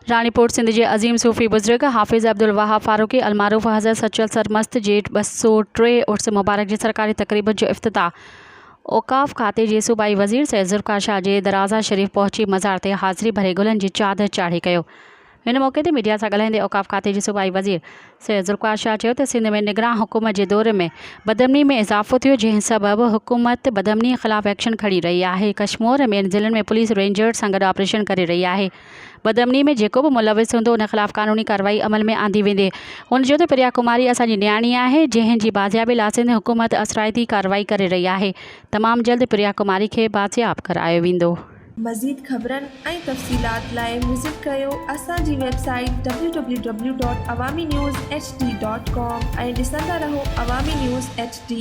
रानीपुर सिंध के अज़ीम सूफ़ी बुज़ुर्ग हाफ़िज़ अब्दुल वहाब फारूकी अलमारूफ़ हज़रत सचल सरमस्त जे 203 उर्स मुबारक जी सरकारी तकरीबन जो इफ्तिताह औक़ाफ़ खाते जे सूबाई वज़ीर सैयद ज़ुल्फ़िकार शाह जे दराज़ा शरीफ़ पहुंची मज़ार ते हाज़िरी भरे गुलनि जी चादर चाढ़ी कयो। हिन मौके ते मीडिया सां ॻाल्हाईंदे औक़ाफ़ खाते जे सूबाई वज़ीर सैयद ज़ुल्फ़िकार शाह चयो त सिंध में निगरान हुकूमत जे दौर में बदअमनी में इज़ाफ़ो थियो, जंहिं सबबि हुकूमत बदअमनी ख़िलाफ़ एक्शन खणी रही आहे। कश्मीर में ज़िलनि में पुलिस रेंजर्स सां गॾु ऑपरेशन करे रही आहे। बदअमनी में जेको बि मुलविस हूंदो उन ख़िलाफ़ क़ानूनी कार्रवाई अमल में आंदी वेंदी। हुन चयो त प्रिया कुमारी असांजी न्याणी आहे, जंहिं जी बाज़ियाबी लाइ सिंध हुकूमत असराइती कार्रवाई करे रही आहे। तमामु जल्द प्रिया कुमारी खे बाज़ियाब करायो वेंदो। मज़ीद ख़बरनि ऐं तफ़सीलात लाइ विज़िट कयो असांजी वेबसाइट www.awamiNewsHD.com ऐं ॾिसंदा रहो अवामी न्यूज़ HD।